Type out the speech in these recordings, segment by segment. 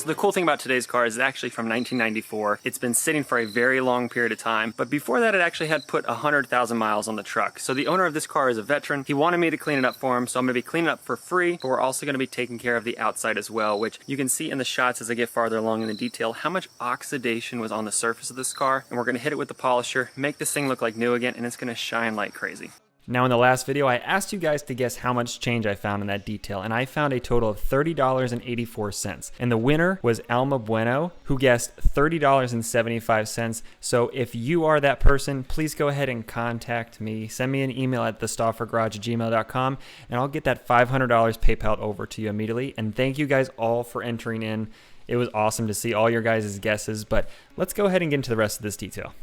So the cool thing about today's car is it's actually from 1994. It's been sitting for a very long period of time, but before that it actually had put 100,000 miles on the truck. So the owner of this car is a veteran. He wanted me to clean it up for him, so I'm gonna be cleaning it up for free, but we're also gonna be taking care of the outside as well, which you can see in the shots as I get farther along in the detail how much oxidation was on the surface of this car. And we're gonna hit it with the polisher, make this thing look like new again, and it's gonna shine like crazy. Now in the last video, I asked you guys to guess how much change I found in that detail, and I found a total of $30.84. And the winner was Alma Bueno, who guessed $30.75. So if you are that person, please go ahead and contact me. Send me an email at thestauffergarage@gmail.com, and I'll get that $500 PayPal over to you immediately. And thank you guys all for entering in. It was awesome to see all your guys' guesses, but let's go ahead and get into the rest of this detail.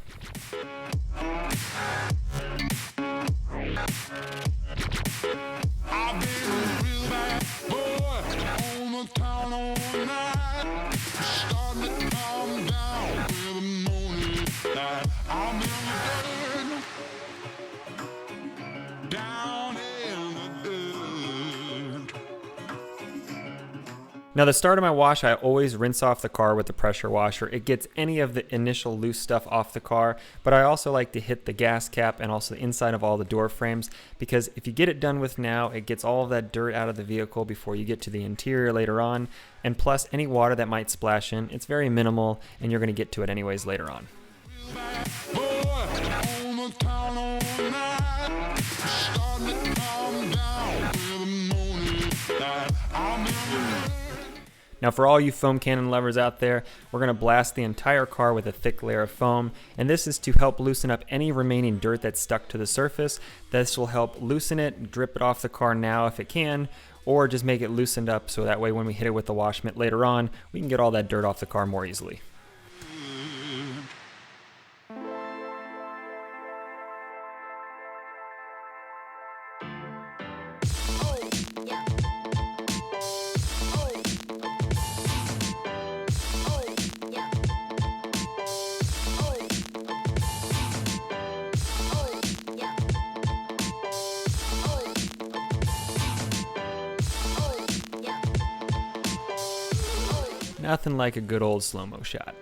Now the start of my wash, I always rinse off the car with the pressure washer. It gets any of the initial loose stuff off the car, but I also like to hit the gas cap and also the inside of all the door frames, because if you get it done with now, it gets all of that dirt out of the vehicle before you get to the interior later on, and plus any water that might splash in, it's very minimal and you're going to get to it anyways later on. Now for all you foam cannon lovers out there, we're going to blast the entire car with a thick layer of foam, and this is to help loosen up any remaining dirt that's stuck to the surface. This will help loosen it, drip it off the car now if it can, or just make it loosened up so that way when we hit it with the wash mitt later on, we can get all that dirt off the car more easily. Nothing like a good old slow-mo shot.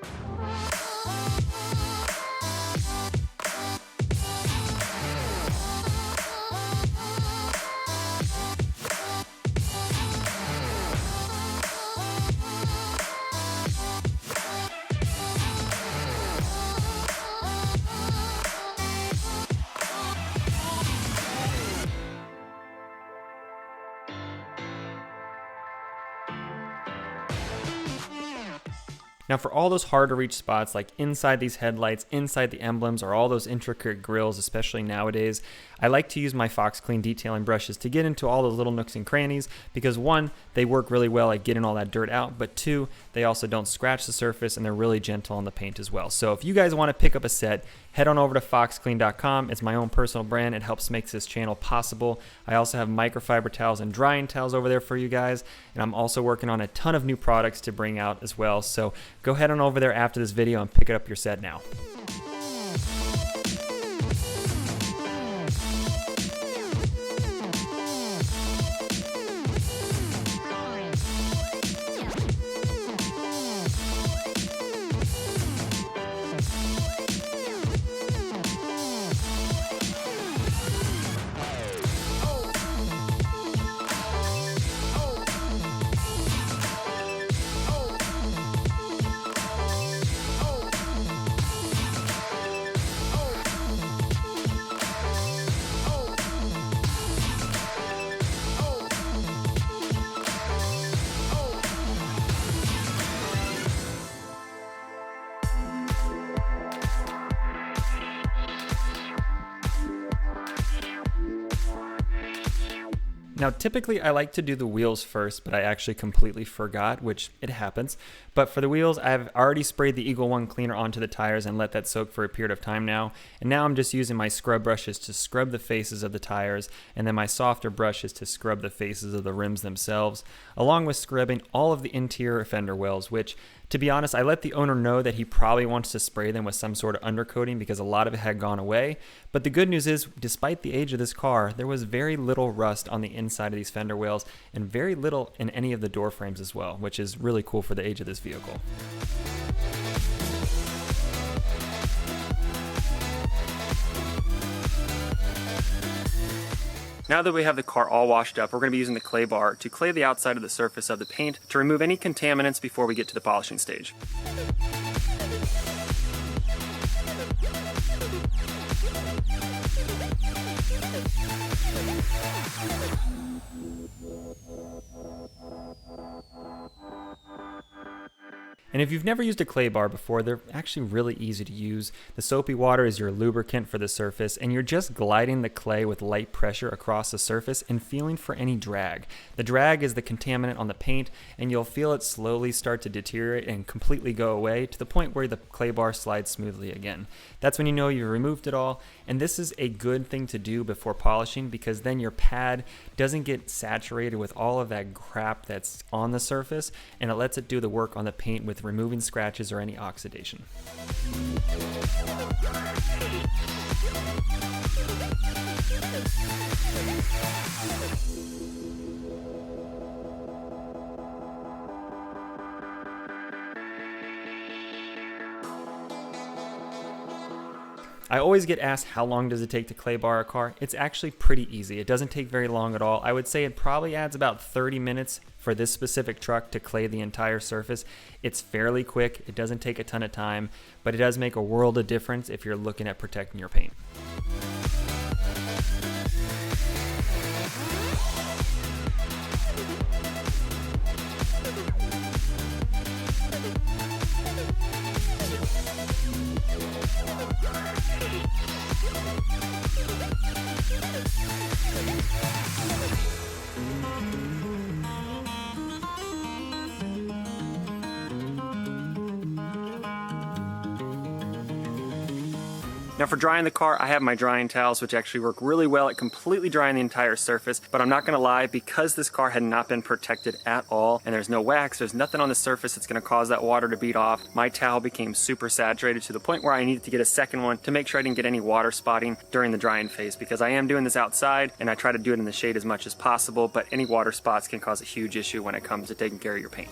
Now for all those hard to reach spots like inside these headlights, inside the emblems, or all those intricate grills, especially nowadays, I like to use my Fox Clean detailing brushes to get into all those little nooks and crannies because one, they work really well at getting all that dirt out, but two, they also don't scratch the surface and they're really gentle on the paint as well. So if you guys want to pick up a set, head on over to foxclean.com. It's my own personal brand. It helps make this channel possible. I also have microfiber towels and drying towels over there for you guys, and I'm also working on a ton of new products to bring out as well. So go head on over there after this video and pick up your set now. Now typically I like to do the wheels first, but I actually completely forgot, which it happens. But for the wheels, I've already sprayed the Eagle One cleaner onto the tires and let that soak for a period of time now. And now I'm just using my scrub brushes to scrub the faces of the tires, and then my softer brushes to scrub the faces of the rims themselves, along with scrubbing all of the interior fender wells, which To be honest, I let the owner know that he probably wants to spray them with some sort of undercoating because a lot of it had gone away. But the good news is, despite the age of this car, there was very little rust on the inside of these fender wheels and very little in any of the door frames as well, which is really cool for the age of this vehicle. Now that we have the car all washed up, we're going to be using the clay bar to clay the outside of the surface of the paint to remove any contaminants before we get to the polishing stage. And if you've never used a clay bar before, they're actually really easy to use. The soapy water is your lubricant for the surface, and you're just gliding the clay with light pressure across the surface and feeling for any drag. The drag is the contaminant on the paint, and you'll feel it slowly start to deteriorate and completely go away to the point where the clay bar slides smoothly again. That's when you know you've removed it all, and this is a good thing to do before polishing because then your pad doesn't get saturated with all of that crap that's on the surface, and it lets it do the work on the paint with removing scratches or any oxidation. I always get asked how long does it take to clay bar a car. It's actually pretty easy. It doesn't take very long at all. I would say it probably adds about 30 minutes for this specific truck to clay the entire surface. It's fairly quick. It doesn't take a ton of time, but it does make a world of difference if you're looking at protecting your paint. Now for drying the car, I have my drying towels, which actually work really well at completely drying the entire surface, but I'm not gonna lie, because this car had not been protected at all, and there's no wax, there's nothing on the surface that's gonna cause that water to bead off, my towel became super saturated to the point where I needed to get a second one to make sure I didn't get any water spotting during the drying phase, because I am doing this outside, and I try to do it in the shade as much as possible, but any water spots can cause a huge issue when it comes to taking care of your paint.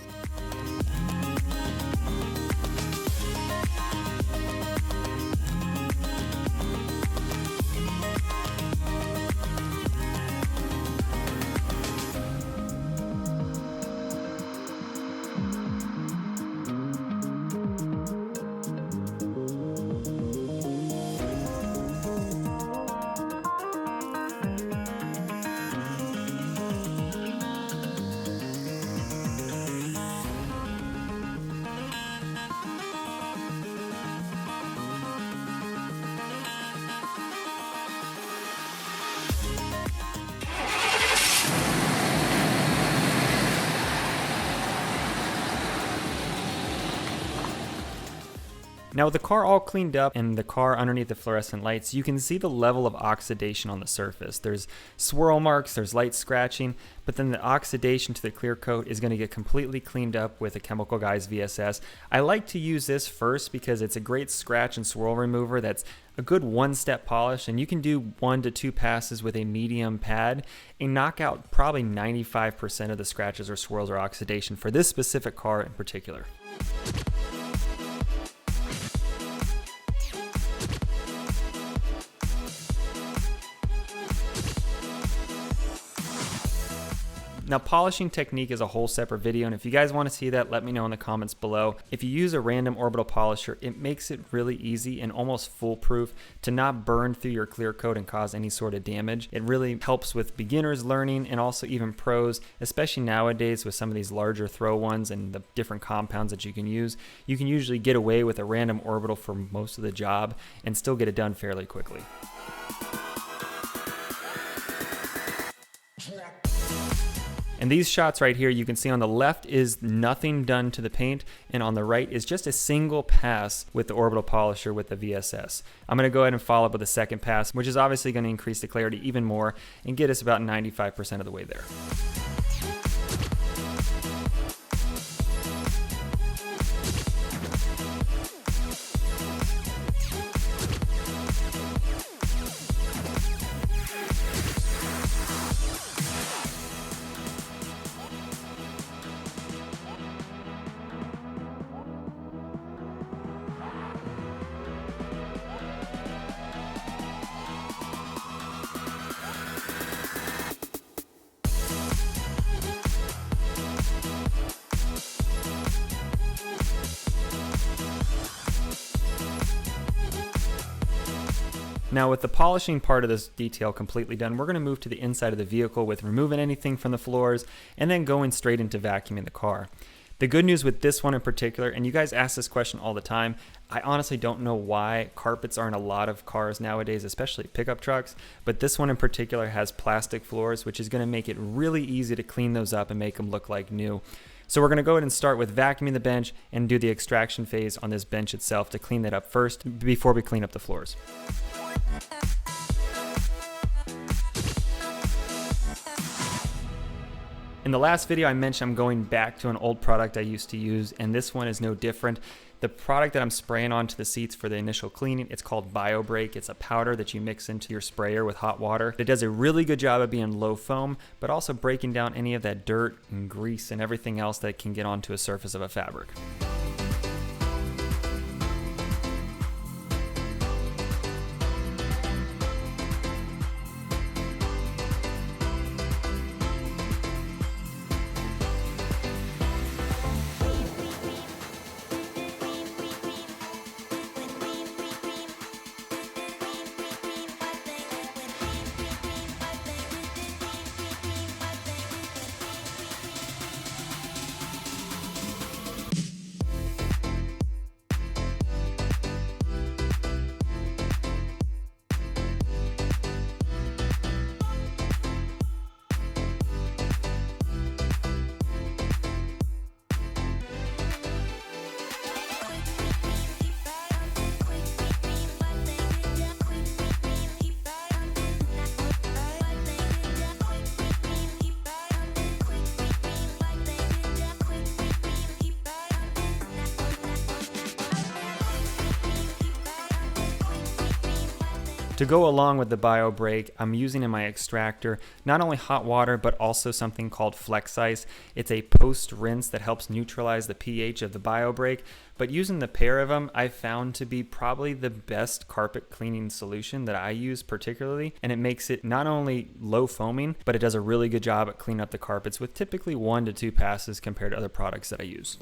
Now with the car all cleaned up and the car underneath the fluorescent lights, you can see the level of oxidation on the surface. There's swirl marks, there's light scratching, but then the oxidation to the clear coat is going to get completely cleaned up with a Chemical Guys VSS. I like to use this first because it's a great scratch and swirl remover that's a good one-step polish, and you can do 1 to 2 passes with a medium pad and knock out probably 95% of the scratches or swirls or oxidation for this specific car in particular. Now polishing technique is a whole separate video, and if you guys want to see that, let me know in the comments below. If you use a random orbital polisher, it makes it really easy and almost foolproof to not burn through your clear coat and cause any sort of damage. It really helps with beginners learning and also even pros, especially nowadays with some of these larger throw ones and the different compounds that you can use. You can usually get away with a random orbital for most of the job and still get it done fairly quickly. And these shots right here, you can see on the left is nothing done to the paint, and on the right is just a single pass with the orbital polisher with the VSS. I'm going to go ahead and follow up with a second pass, which is obviously going to increase the clarity even more and get us about 95% of the way there. Now with the polishing part of this detail completely done, we're going to move to the inside of the vehicle with removing anything from the floors and then going straight into vacuuming the car. The good news with this one in particular, and you guys ask this question all the time, I honestly don't know why carpets are in a lot of cars nowadays, especially pickup trucks, but this one in particular has plastic floors, which is going to make it really easy to clean those up and make them look like new. So we're going to go ahead and start with vacuuming the bench and do the extraction phase on this bench itself to clean that up first before we clean up the floors. In the last video I mentioned I'm going back to an old product I used to use, and this one is no different. The product that I'm spraying onto the seats for the initial cleaning, it's called BioBreak. It's a powder that you mix into your sprayer with hot water. It does a really good job of being low foam, but also breaking down any of that dirt and grease and everything else that can get onto a surface of a fabric. To go along with the BioBreak, I'm using in my extractor not only hot water, but also something called Flex Ice. It's a post-rinse that helps neutralize the pH of the BioBreak, but using the pair of them, I found to be probably the best carpet cleaning solution that I use particularly, and it makes it not only low foaming, but it does a really good job at cleaning up the carpets with typically 1 to 2 passes compared to other products that I use.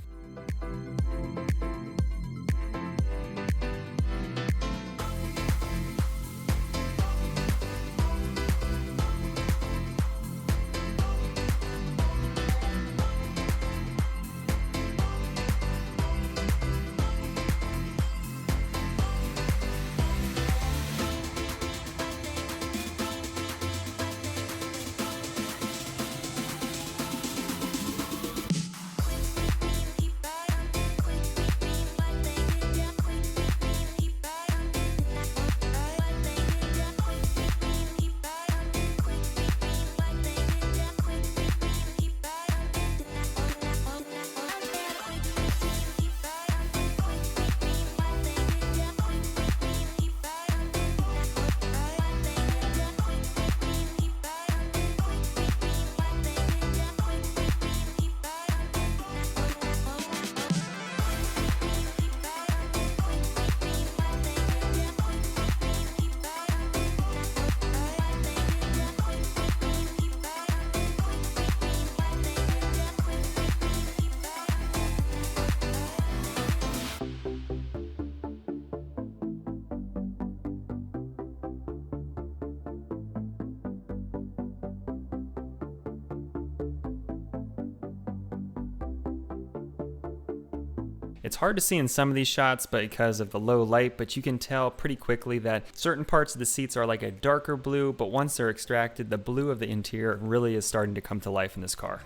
It's hard to see in some of these shots because of the low light, but you can tell pretty quickly that certain parts of the seats are like a darker blue, but once they're extracted, the blue of the interior really is starting to come to life in this car.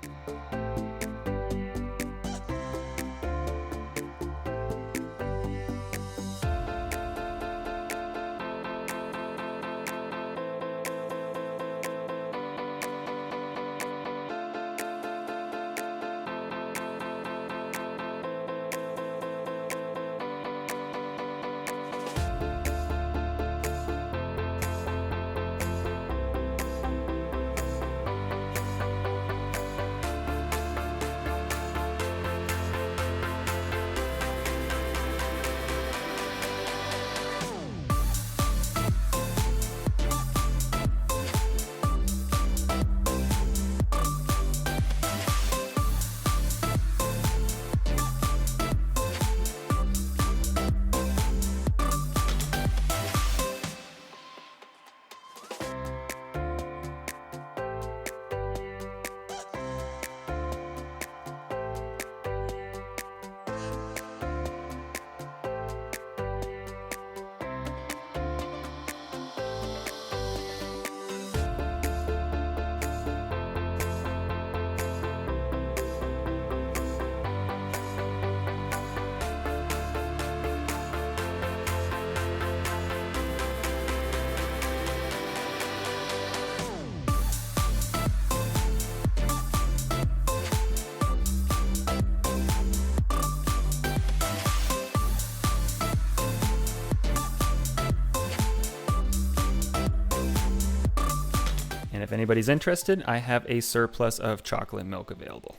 if anybody's interested, I have a surplus of chocolate milk available.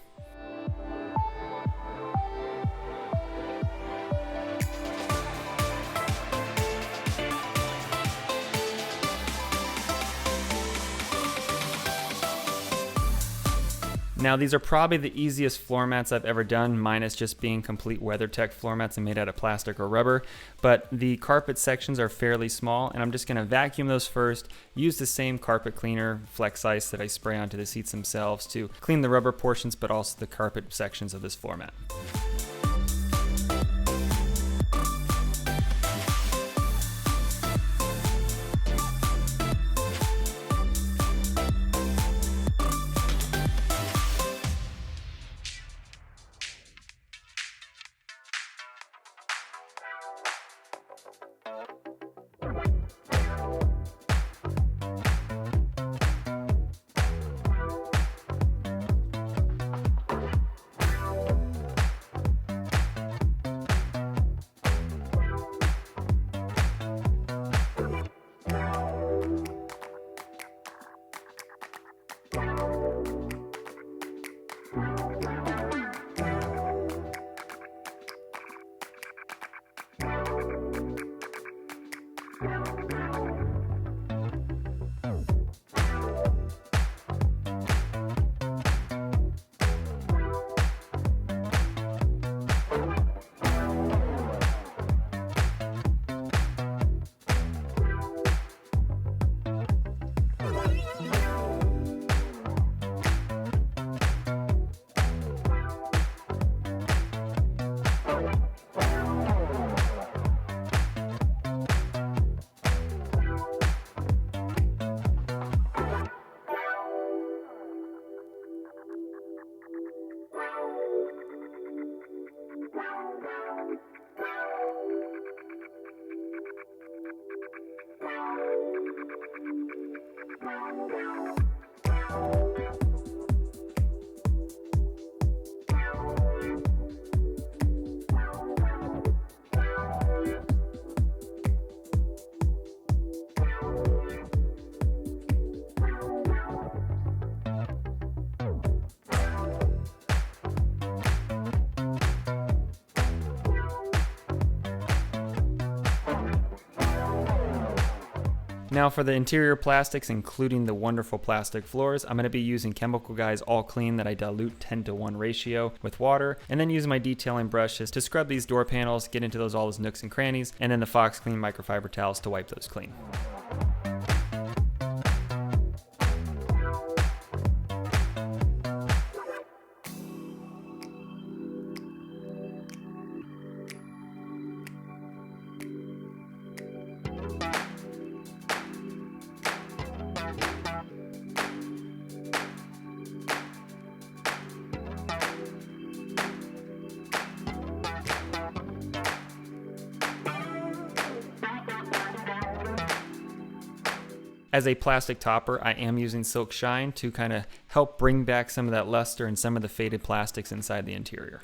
Now these are probably the easiest floor mats I've ever done, minus just being complete WeatherTech floor mats and made out of plastic or rubber, but the carpet sections are fairly small, and I'm just going to vacuum those first, use the same carpet cleaner, Flex Ice, that I spray onto the seats themselves to clean the rubber portions, but also the carpet sections of this floor mat. Now for the interior plastics, including the wonderful plastic floors, I'm going to be using Chemical Guy's All Clean that I dilute 10:1 ratio with water, and then using my detailing brushes to scrub these door panels, get into all those nooks and crannies, and then the Fox Clean microfiber towels to wipe those clean. As a plastic topper, I am using Silk Shine to kind of help bring back some of that luster and some of the faded plastics inside the interior.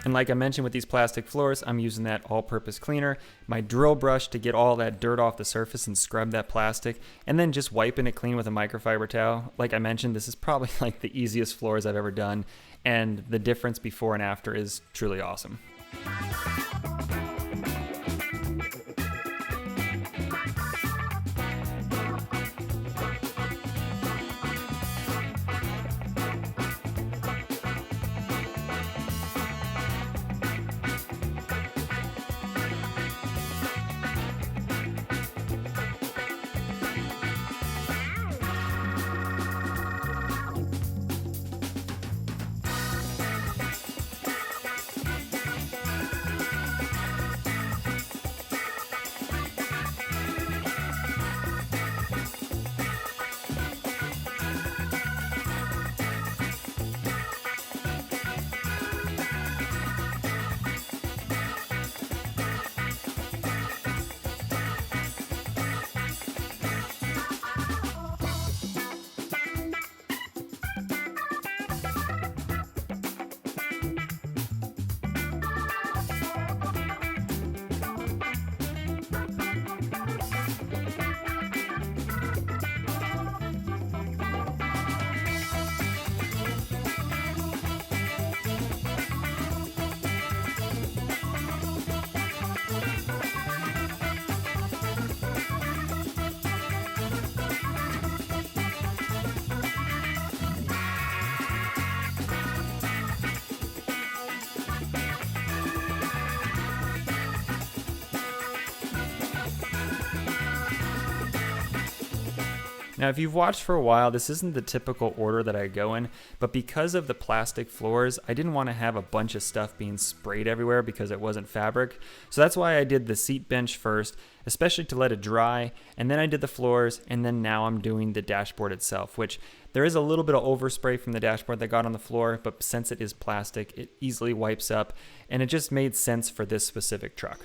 And like I mentioned with these plastic floors, I'm using that all-purpose cleaner, my drill brush to get all that dirt off the surface and scrub that plastic, and then just wiping it clean with a microfiber towel. Like I mentioned, this is probably like the easiest floors I've ever done, and the difference before and after is truly awesome. Now, if you've watched for a while, this isn't the typical order that I go in, but because of the plastic floors, I didn't want to have a bunch of stuff being sprayed everywhere because it wasn't fabric. So that's why I did the seat bench first, especially to let it dry, and then I did the floors, and then now I'm doing the dashboard itself, which there is a little bit of overspray from the dashboard that got on the floor, but since it is plastic, it easily wipes up, and it just made sense for this specific truck.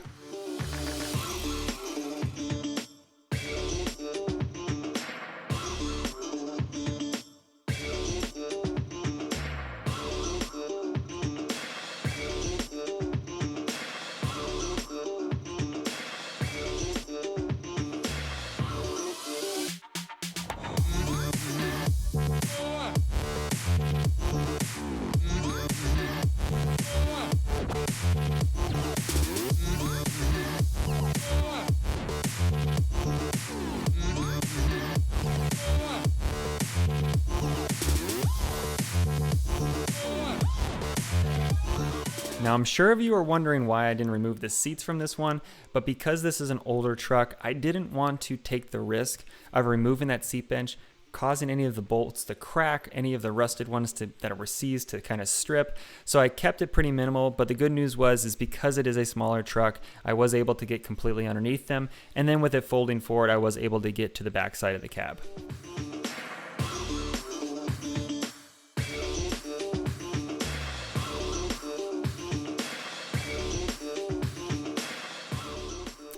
Now, I'm sure of you are wondering why I didn't remove the seats from this one, but because this is an older truck, I didn't want to take the risk of removing that seat bench, causing any of the bolts to crack, any of the rusted ones that were seized to kind of strip. So I kept it pretty minimal, but the good news is because it is a smaller truck, I was able to get completely underneath them, and then with it folding forward, I was able to get to the back side of the cab.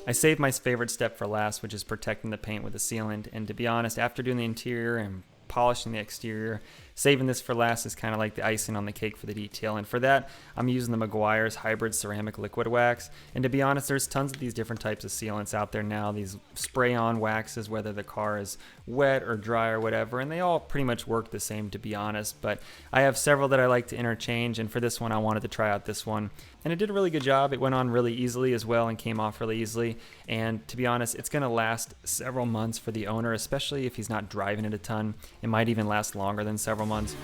I saved my favorite step for last, which is protecting the paint with a sealant. And to be honest, after doing the interior and polishing the exterior, saving this for last is kind of like the icing on the cake for the detail. And for that, I'm using the Meguiar's hybrid ceramic liquid wax. And to be honest, there's tons of these different types of sealants out there now, these spray-on waxes, whether the car is wet or dry or whatever, and they all pretty much work the same, to be honest. But I have several that I like to interchange, and for this one, I wanted to try out this one. And it did a really good job. It went on really easily as well and came off really easily. And to be honest, it's going to last several months for the owner, especially if he's not driving it a ton. It might even last longer than several months.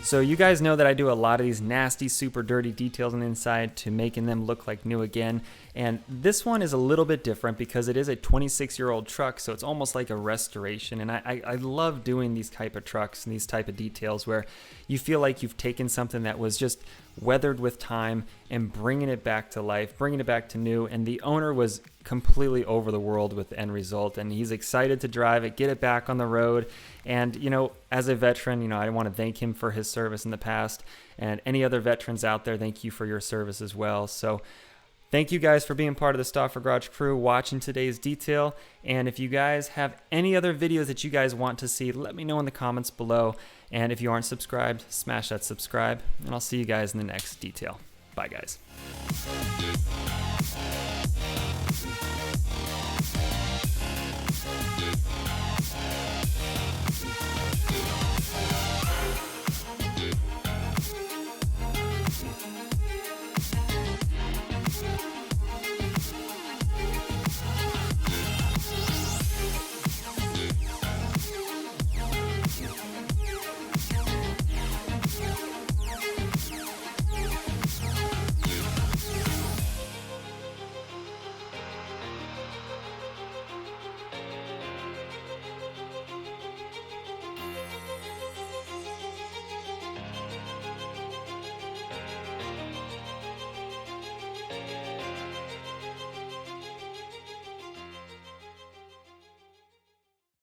So you guys know that I do a lot of these nasty, super dirty details on the inside to making them look like new again. And this one is a little bit different because it is a 26-year-old truck, so it's almost like a restoration. And I love doing these type of trucks and these type of details where you feel like you've taken something that was just weathered with time and bringing it back to life, bringing it back to new. And the owner was completely over the world with the end result, and he's excited to drive it, get it back on the road. And you know, as a veteran, you know, I want to thank him for his service in the past, and any other veterans out there, thank you for your service as well. So thank you guys for being part of the Stauffer Garage crew, watching today's detail. And if you guys have any other videos that you guys want to see, let me know in the comments below. And if you aren't subscribed, smash that subscribe, and I'll see you guys in the next detail. Bye guys.